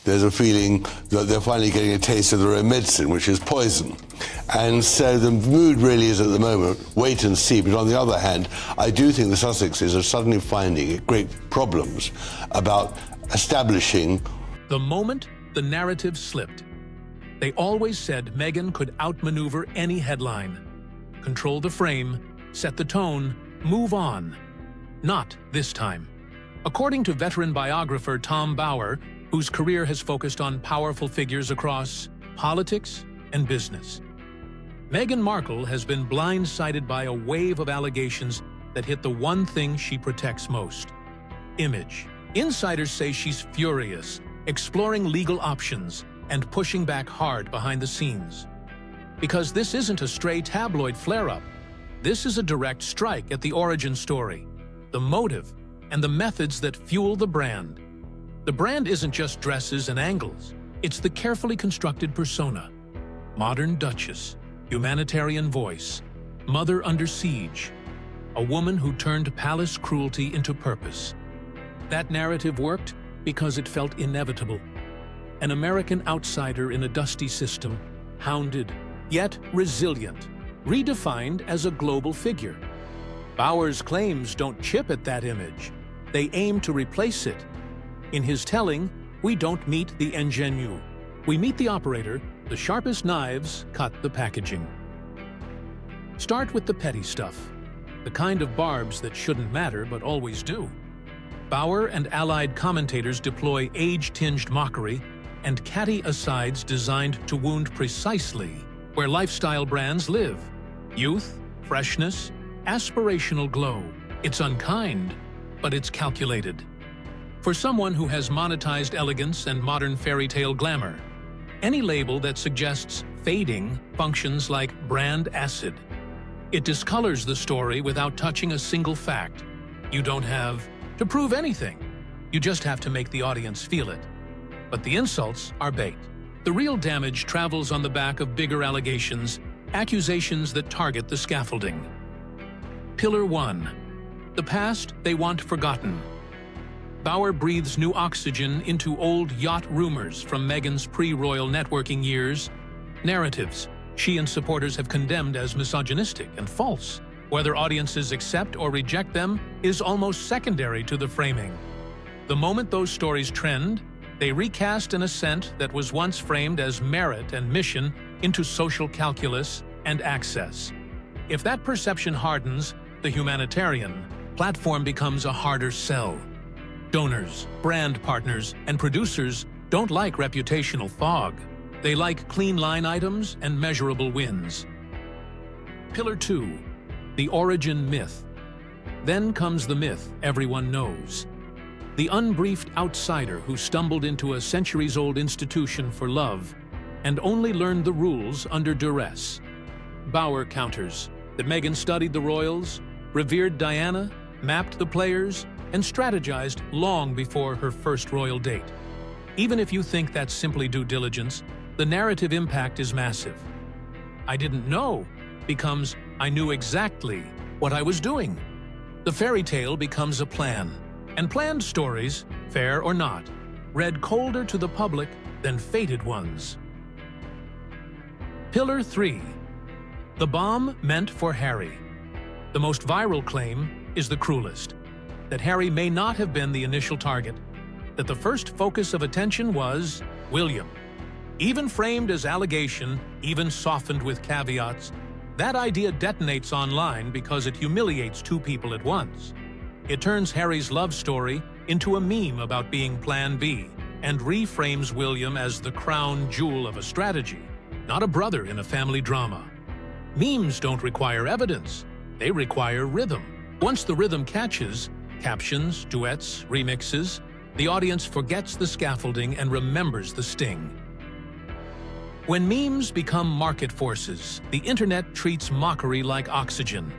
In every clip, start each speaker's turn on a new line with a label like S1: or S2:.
S1: there's a feeling that they're finally getting a taste of their own medicine, which is poison. And so the mood really is at the moment, wait and see. But on the other hand, I do think the Sussexes are suddenly finding great problems about establishing.
S2: The moment the narrative slipped, they always said Meghan could outmaneuver any headline, control the frame, set the tone, move on. Not this time. According to veteran biographer Tom Bower, whose career has focused on powerful figures across politics and business, Meghan Markle has been blindsided by a wave of allegations that hit the one thing she protects most: image. Insiders say she's furious, exploring legal options, and pushing back hard behind the scenes. Because this isn't a stray tabloid flare-up. This is a direct strike at the origin story, the motive, and the methods that fuel the brand. The brand isn't just dresses and angles. It's the carefully constructed persona. Modern Duchess, humanitarian voice, mother under siege, a woman who turned palace cruelty into purpose. That narrative worked because it felt inevitable. An American outsider in a dusty system, hounded, yet resilient, redefined as a global figure. Bower's claims don't chip at that image. They aim to replace it. In his telling, we don't meet the ingenue. We meet the operator. The sharpest knives cut the packaging. Start with the petty stuff, the kind of barbs that shouldn't matter but always do. Bower and allied commentators deploy age-tinged mockery and catty asides designed to wound precisely where lifestyle brands live: youth, freshness, aspirational glow. It's unkind, but it's calculated. For someone who has monetized elegance and modern fairy tale glamour, any label that suggests fading functions like brand acid. It discolors the story without touching a single fact. You don't have to prove anything. You just have to make the audience feel it. But the insults are bait. The real damage travels on the back of bigger allegations, accusations that target the scaffolding. Pillar 1. The past they want forgotten. Bower breathes new oxygen into old yacht rumors from Meghan's pre-royal networking years, narratives she and supporters have condemned as misogynistic and false. Whether audiences accept or reject them is almost secondary to the framing. The moment those stories trend, they recast an ascent that was once framed as merit and mission into social calculus and access. If that perception hardens, the humanitarian platform becomes a harder sell. Donors, brand partners, and producers don't like reputational fog. They like clean line items and measurable wins. Pillar 2. The origin myth. Then comes the myth everyone knows. The unbriefed outsider who stumbled into a centuries-old institution for love and only learned the rules under duress. Bower counters that Meghan studied the royals, revered Diana, mapped the players, and strategized long before her first royal date. Even if you think that's simply due diligence, the narrative impact is massive. I didn't know becomes I knew exactly what I was doing. The fairy tale becomes a plan, and planned stories, fair or not, read colder to the public than fated ones. Pillar 3. The bomb meant for Harry. The most viral claim is the cruelest: that Harry may not have been the initial target, that the first focus of attention was William. Even framed as allegation, even softened with caveats, that idea detonates online because it humiliates two people at once. It turns Harry's love story into a meme about being Plan B and reframes William as the crown jewel of a strategy, not a brother in a family drama. Memes don't require evidence, they require rhythm. Once the rhythm catches, captions, duets, remixes, the audience forgets the scaffolding and remembers the sting. When memes become market forces, the internet treats mockery like oxygen.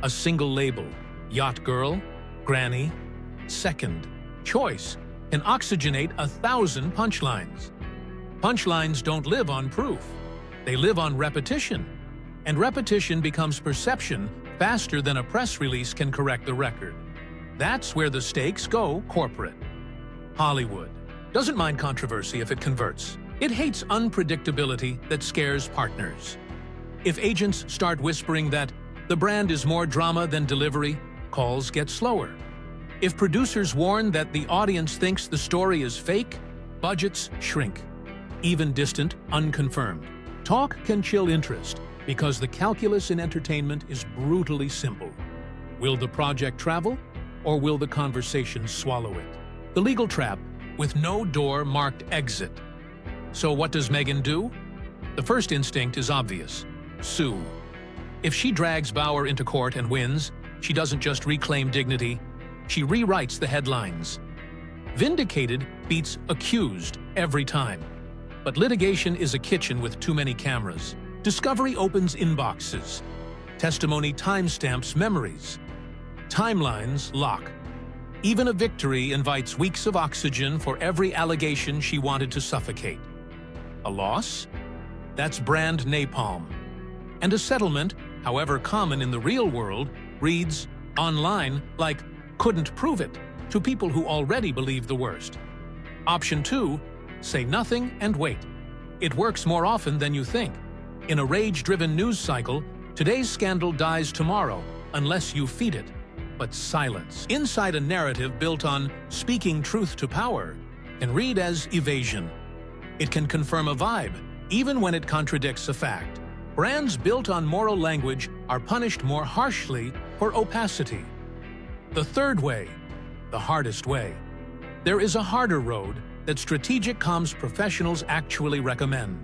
S2: A single label, yacht girl, granny, second choice, can oxygenate 1,000 punchlines. Punchlines don't live on proof. They live on repetition. And repetition becomes perception faster than a press release can correct the record. That's where the stakes go corporate. Hollywood, doesn't mind controversy if it converts. It hates unpredictability that scares partners. If agents start whispering that the brand is more drama than delivery, calls get slower. If producers warn that the audience thinks the story is fake, budgets shrink. Even distant, unconfirmed. Talk can chill interest because the calculus in entertainment is brutally simple. Will the project travel, or will the conversation swallow it? The legal trap, with no door marked exit. So what does Meghan do? The first instinct is obvious: sue. If she drags Bauer into court and wins, she doesn't just reclaim dignity, she rewrites the headlines. Vindicated beats accused every time. But litigation is a kitchen with too many cameras. Discovery opens inboxes. Testimony timestamps memories. Timelines lock. Even a victory invites weeks of oxygen for every allegation she wanted to suffocate. A loss? That's brand napalm. And a settlement, however common in the real world, reads online like "couldn't prove it" to people who already believe the worst. Option 2, say nothing and wait. It works more often than you think. In a rage-driven news cycle, today's scandal dies tomorrow unless you feed it. But silence, inside a narrative built on speaking truth to power, can read as evasion. It can confirm a vibe, even when it contradicts a fact. Brands built on moral language are punished more harshly for opacity. The third way, the hardest way. There is a harder road that strategic comms professionals actually recommend.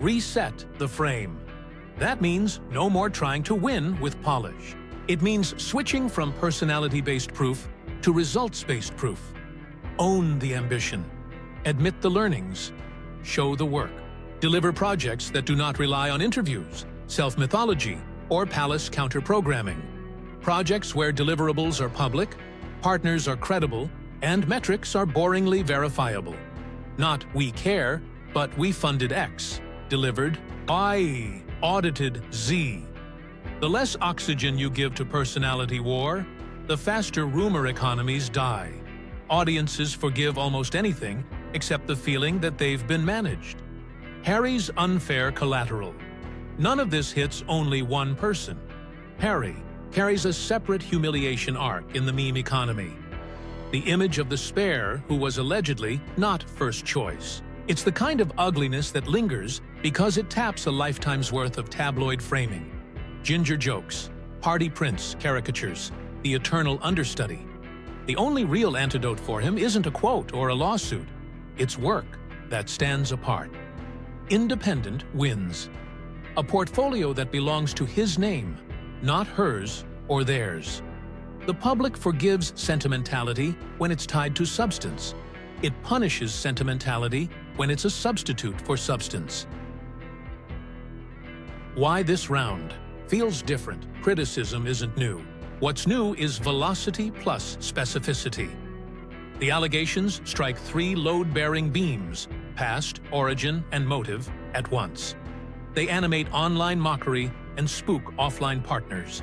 S2: Reset the frame. That means no more trying to win with polish. It means switching from personality-based proof to results-based proof. Own the ambition. Admit the learnings. Show the work. Deliver projects that do not rely on interviews, self-mythology, or palace counter-programming. Projects where deliverables are public, partners are credible, and metrics are boringly verifiable. Not "we care," but "we funded X, delivered Y, audited Z." The less oxygen you give to personality war, the faster rumor economies die. Audiences forgive almost anything except the feeling that they've been managed. Harry's unfair collateral. None of this hits only one person. Harry carries a separate humiliation arc in the meme economy. The image of the spare who was allegedly not first choice. It's the kind of ugliness that lingers because it taps a lifetime's worth of tabloid framing. Ginger jokes, party prints, caricatures, the eternal understudy. The only real antidote for him isn't a quote or a lawsuit. It's work that stands apart. Independent wins. A portfolio that belongs to his name, not hers or theirs. The public forgives sentimentality when it's tied to substance. It punishes sentimentality when it's a substitute for substance. Why this round? Feels different. Criticism isn't new. What's new is velocity plus specificity. The allegations strike 3 load-bearing beams, past, origin, and motive, at once. They animate online mockery and spook offline partners.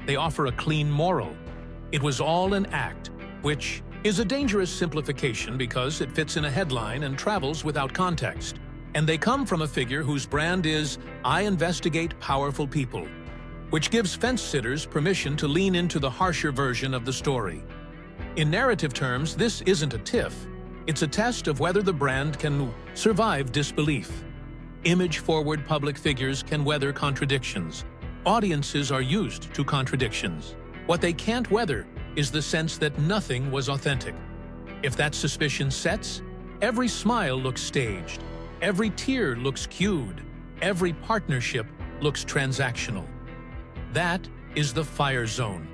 S2: They offer a clean moral. It was all an act, which is a dangerous simplification because it fits in a headline and travels without context. And they come from a figure whose brand is "I investigate powerful people," which gives fence-sitters permission to lean into the harsher version of the story. In narrative terms, this isn't a tiff. It's a test of whether the brand can survive disbelief. Image-forward public figures can weather contradictions. Audiences are used to contradictions. What they can't weather is the sense that nothing was authentic. If that suspicion sets, every smile looks staged, every tear looks cued, every partnership looks transactional. That is the fire zone.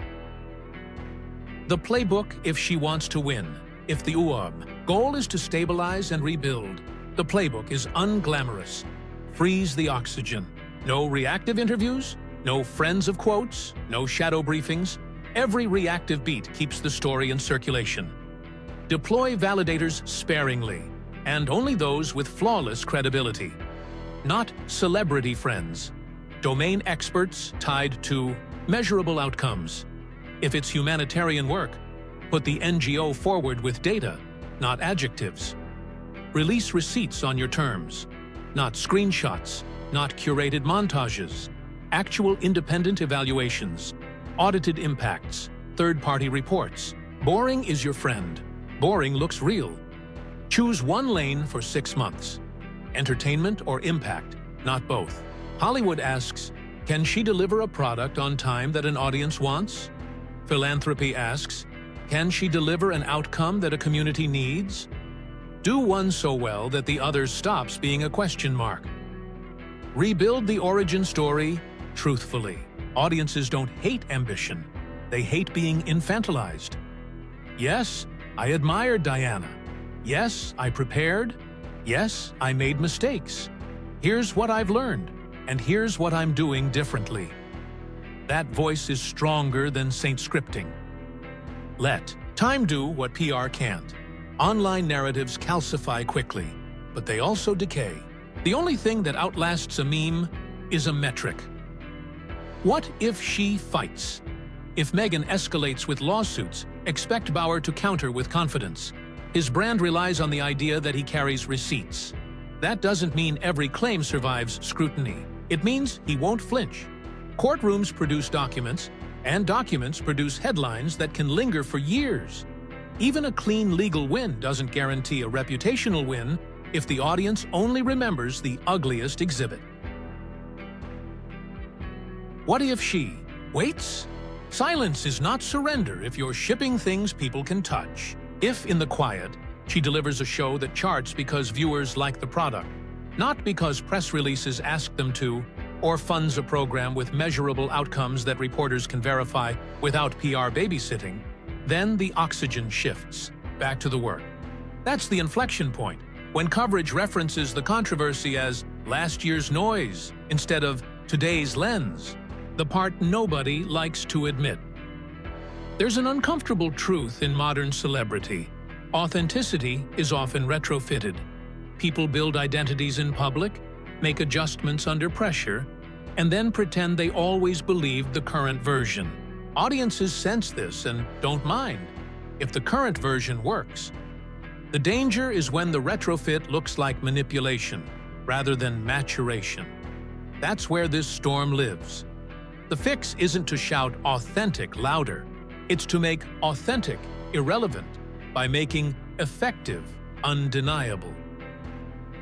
S2: The playbook if she wants to win. If the goal is to stabilize and rebuild, the playbook is unglamorous. Freeze the oxygen. No reactive interviews, no friends of quotes, no shadow briefings. Every reactive beat keeps the story in circulation. Deploy validators sparingly, and only those with flawless credibility. Not celebrity friends. Domain experts tied to measurable outcomes. If it's humanitarian work, put the NGO forward with data, not adjectives. Release receipts on your terms. Not screenshots, not curated montages. Actual independent evaluations, audited impacts, third-party reports. Boring is your friend. Boring looks real. Choose one lane for 6 months. Entertainment or impact, not both. Hollywood asks, can she deliver a product on time that an audience wants? Philanthropy asks, can she deliver an outcome that a community needs? Do one so well that the other stops being a question mark. Rebuild the origin story truthfully. Audiences don't hate ambition. They hate being infantilized. Yes, I admired Diana. Yes, I prepared. Yes, I made mistakes. Here's what I've learned, and here's what I'm doing differently. That voice is stronger than Saint scripting. Let time do what PR can't. Online narratives calcify quickly, but they also decay. The only thing that outlasts a meme is a metric. What if she fights? If Meghan escalates with lawsuits, expect Bauer to counter with confidence. His brand relies on the idea that he carries receipts. That doesn't mean every claim survives scrutiny. It means he won't flinch. Courtrooms produce documents, and documents produce headlines that can linger for years. Even a clean legal win doesn't guarantee a reputational win if the audience only remembers the ugliest exhibit. What if she waits? Silence is not surrender if you're shipping things people can touch. If, in the quiet, she delivers a show that charts because viewers like the product, not because press releases ask them to, or funds a program with measurable outcomes that reporters can verify without PR babysitting, then the oxygen shifts back to the work. That's the inflection point, when coverage references the controversy as last year's noise instead of today's lens, the part nobody likes to admit. There's an uncomfortable truth in modern celebrity. Authenticity is often retrofitted. People build identities in public, make adjustments under pressure, and then pretend they always believed the current version. Audiences sense this and don't mind if the current version works. The danger is when the retrofit looks like manipulation rather than maturation. That's where this storm lives. The fix isn't to shout authentic louder. It's to make authentic irrelevant by making effective undeniable.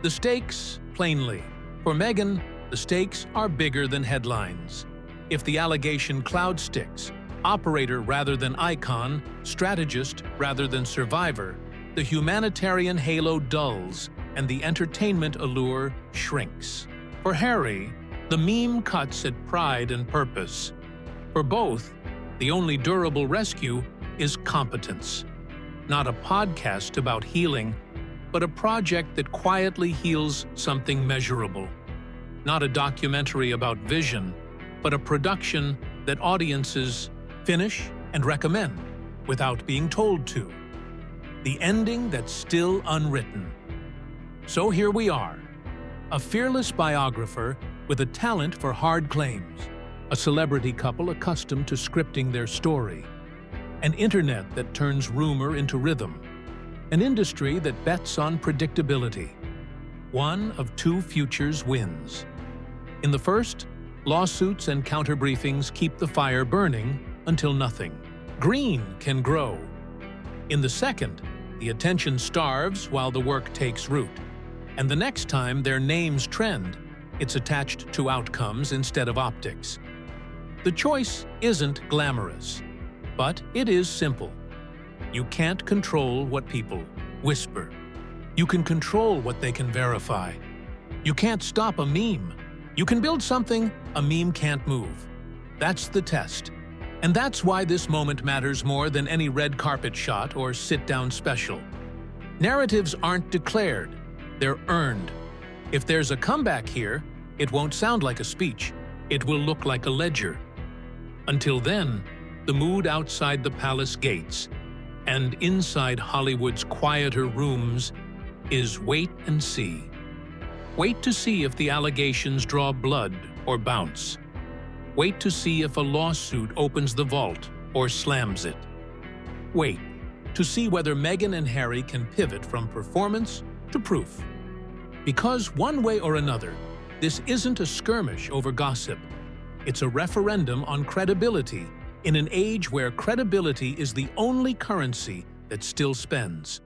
S2: The stakes, plainly. For Meghan, the stakes are bigger than headlines. If the allegation cloud sticks, operator rather than icon, strategist rather than survivor, the humanitarian halo dulls and the entertainment allure shrinks. For Harry, the meme cuts at pride and purpose. For both, the only durable rescue is competence. Not a podcast about healing, but a project that quietly heals something measurable. Not a documentary about vision, but a production that audiences finish and recommend without being told to. The ending that's still unwritten. So here we are, a fearless biographer with a talent for hard claims, a celebrity couple accustomed to scripting their story, an internet that turns rumor into rhythm, an industry that bets on predictability. One of two futures wins. In the first, lawsuits and counter-briefings keep the fire burning until nothing green can grow. In the second, the attention starves while the work takes root. And the next time their names trend, it's attached to outcomes instead of optics. The choice isn't glamorous, but it is simple. You can't control what people whisper. You can control what they can verify. You can't stop a meme. You can build something a meme can't move. That's the test. And that's why this moment matters more than any red carpet shot or sit-down special. Narratives aren't declared, they're earned. If there's a comeback here, it won't sound like a speech. It will look like a ledger. Until then, the mood outside the palace gates and inside Hollywood's quieter rooms is wait and see. Wait to see if the allegations draw blood or bounce. Wait to see if a lawsuit opens the vault or slams it. Wait to see whether Meghan and Harry can pivot from performance to proof. Because one way or another, this isn't a skirmish over gossip. It's a referendum on credibility in an age where credibility is the only currency that still spends.